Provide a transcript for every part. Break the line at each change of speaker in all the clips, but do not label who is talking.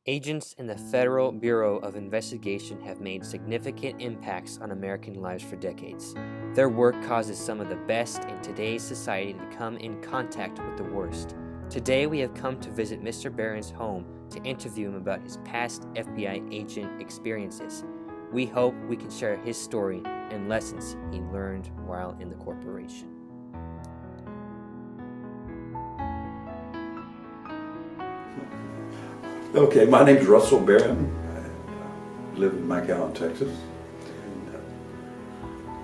Agents in the Federal Bureau of Investigation have made significant impacts on American lives for decades. Their work causes some of the best in today's society to come in contact with the worst. Today we have come to visit Mr. Barron's home to interview him about his past FBI agent experiences. We hope we can share his story and lessons he learned while in the corporation.
Okay, my name is Russell Barron. I live in McAllen, Texas. And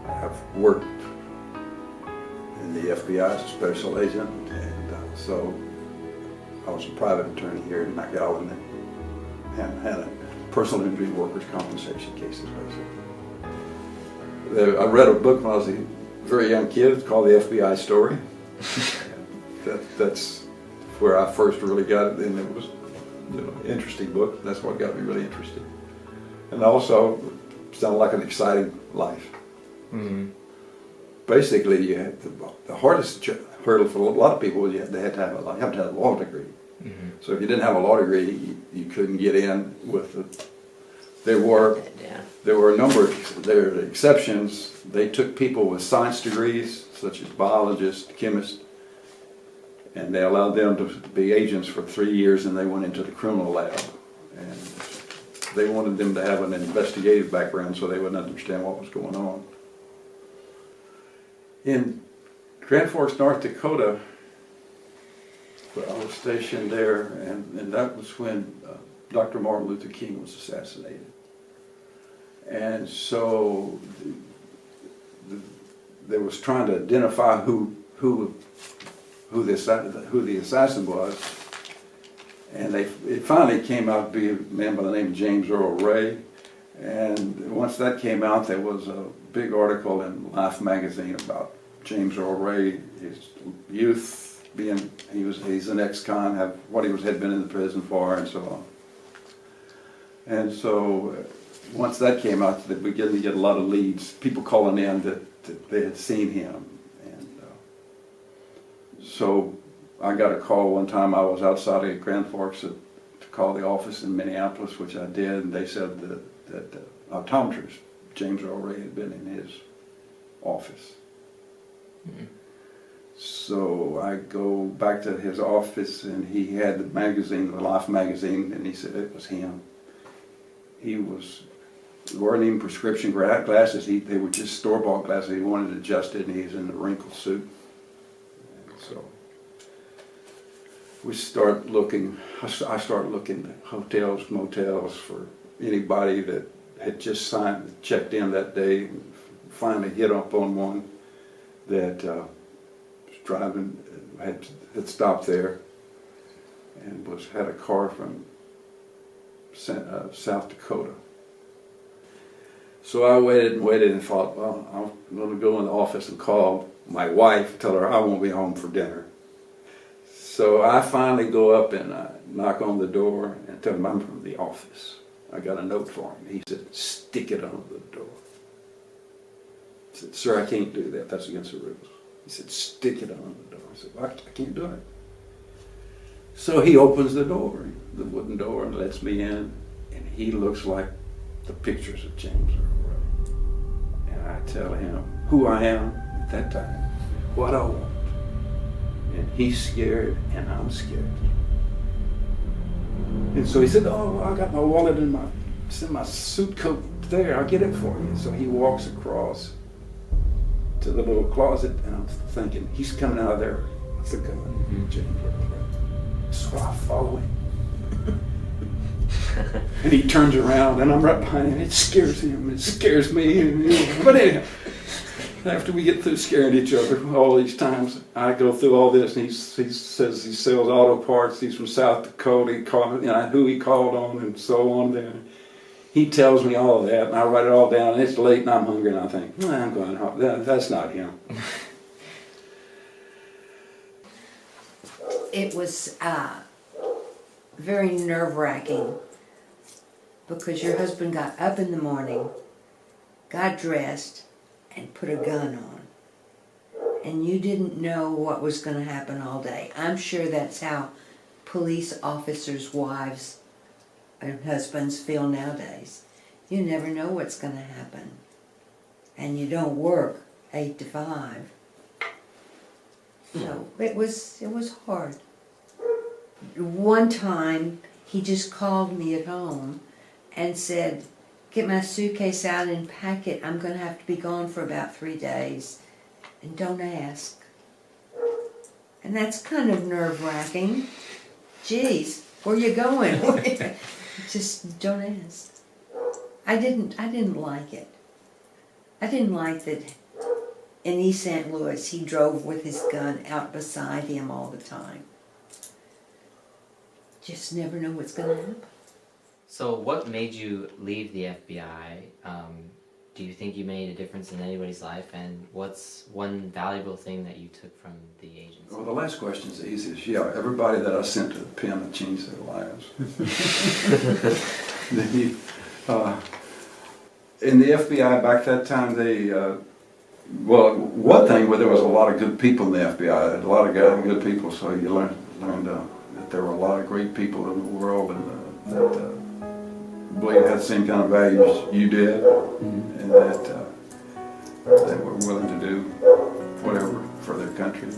I've worked in the FBI as a special agent, and so I was a private attorney here in McAllen and had a personal injury workers' compensation cases, basically. I read a book when I was a very young kid. It's called The FBI Story. That's where I first really got it, and it was interesting book. That's what got me really interested. And also, it sounded like an exciting life. Mm-hmm. Basically, you had the hardest hurdle for a lot of people. They had to have a law degree. Mm-hmm. So if you didn't have a law degree, you couldn't get in with the. There were a number of exceptions. They took people with science degrees, such as biologists, chemists, and they allowed them to be agents for 3 years, and they went into the criminal lab. And they wanted them to have an investigative background so they would understand what was going on. In Grand Forks, North Dakota, I was stationed there, and that was when Dr. Martin Luther King was assassinated. And so they was trying to identify who the assassin was, and it finally came out to be a man by the name of James Earl Ray. And once that came out, there was a big article in Life magazine about James Earl Ray, his youth, he's an ex-con, had been in the prison for, and so on. And so once that came out, we began to get a lot of leads, people calling in that they had seen him. So I got a call one time. I was outside of Grand Forks to call the office in Minneapolis, which I did, and they said that optometrist James Earl Ray had been in his office. Mm-hmm. So I go back to his office, and he had the magazine, the Life magazine, and he said it was him. They weren't even prescription glasses. They were just store-bought glasses. He wanted adjusted, and he was in a wrinkled suit. So I start looking at hotels, motels for anybody that had just checked in that day, and finally hit up on one that was driving, had stopped there, and had a car from South Dakota. So I waited and thought, well, I'm going to go in the office and call my wife, tell her I won't be home for dinner. So I finally go up and knock on the door and tell him I'm from the office. I got a note for him. He said, stick it on the door. I said, sir, I can't do that. That's against the rules. He said, stick it on the door. I said, I can't do it. So he opens the door, the wooden door, and lets me in, and he looks like the pictures of James Earl Ray. And I tell him who I am at that time, what I want. And he's scared, and I'm scared. And so he said, oh, I got my wallet in my suit coat there, I'll get it for you. So he walks across to the little closet, and I'm thinking, he's coming out of there with the gun, James Earl Ray. So I follow him. And he turns around, and I'm right behind him. It scares him, it scares me. But anyhow, after we get through scaring each other all these times, I go through all this, and he says he sells auto parts. He's from South Dakota. He called, who he called on, and so on. Then he tells me all of that, and I write it all down. And it's late, and I'm hungry, and I think, I'm going home. That's not him.
It was very nerve-wracking because your husband got up in the morning, got dressed, and put a gun on. And you didn't know what was going to happen all day. I'm sure that's how police officers' wives husbands feel nowadays. You never know what's going to happen. And you don't work 8 to 5. So it was hard. One time he just called me at home and said, "Get my suitcase out and pack it. I'm going to have to be gone for about 3 days. And don't ask." And that's kind of nerve-wracking. Geez, where you going? Just don't ask. I didn't like it. I didn't like that in East St. Louis he drove with his gun out beside him all the time. Just never know what's going to happen.
So what made you leave the FBI? Do you think you made a difference in anybody's life? And what's one valuable thing that you took from the agency?
Well, the last question is the easiest. Yeah, everybody that I sent to the pen have changed their lives. In the FBI back that time, well, one thing, there was a lot of good people in the FBI, a lot of good people, so you learned that there were a lot of great people in the world and that believe had the same kind of values you did, and that they were willing to do whatever for their countries.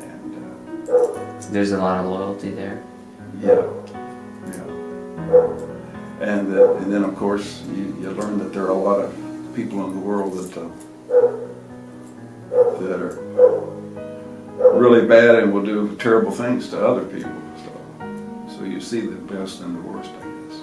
And
there's a lot of loyalty there.
yeah. And then of course you learn that there are a lot of people in the world that are really bad and will do terrible things to other people. So you see the best and the worst, I guess.